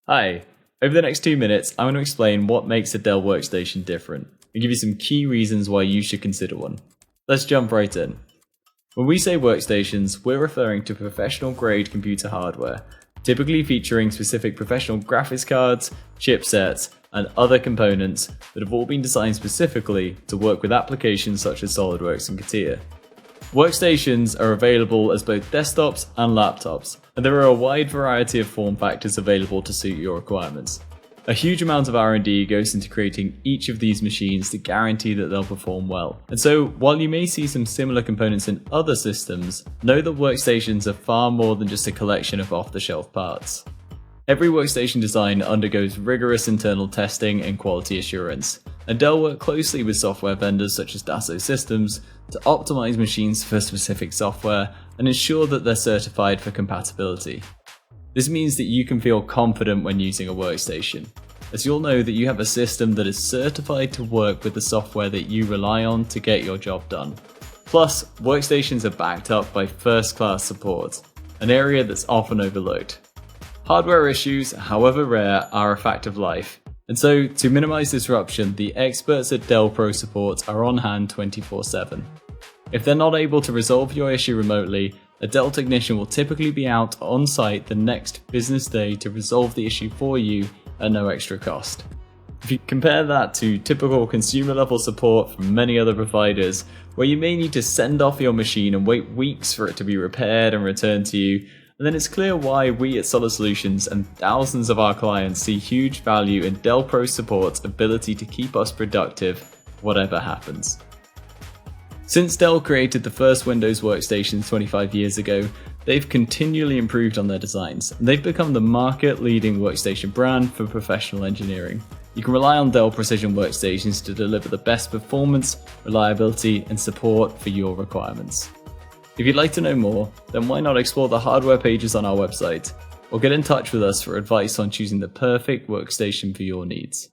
Hi, over the next 2 minutes, I'm going to explain what makes a Dell workstation different and give you some key reasons why you should consider one. Let's jump right in. When we say workstations, we're referring to professional grade computer hardware, typically featuring specific professional graphics cards, chipsets, and other components that have all been designed specifically to work with applications such as SolidWorks and CATIA. Workstations are available as both desktops and laptops, and there are a wide variety of form factors available to suit your requirements. A huge amount of R&D goes into creating each of these machines to guarantee that they'll perform well. And so, while you may see some similar components in other systems, know that workstations are far more than just a collection of off-the-shelf parts. Every workstation design undergoes rigorous internal testing and quality assurance, and Dell work closely with software vendors such as Dassault Systems to optimize machines for specific software and ensure that they're certified for compatibility. This means that you can feel confident when using a workstation, as you'll know that you have a system that is certified to work with the software that you rely on to get your job done. Plus, workstations are backed up by first-class support, an area that's often overlooked. Hardware issues, however rare, are a fact of life, and so to minimize disruption, the experts at Dell Pro Support are on hand 24/7. If they're not able to resolve your issue remotely, a Dell technician will typically be out on site the next business day to resolve the issue for you at no extra cost. If you compare that to typical consumer level support from many other providers, where you may need to send off your machine and wait weeks for it to be repaired and returned to you, and then it's clear why we at Solid Solutions and thousands of our clients see huge value in Dell Pro Support's ability to keep us productive, whatever happens. Since Dell created the first Windows workstations 25 years ago, they've continually improved on their designs, and they've become the market-leading workstation brand for professional engineering. You can rely on Dell Precision workstations to deliver the best performance, reliability, and support for your requirements. If you'd like to know more, then why not explore the hardware pages on our website, or get in touch with us for advice on choosing the perfect workstation for your needs.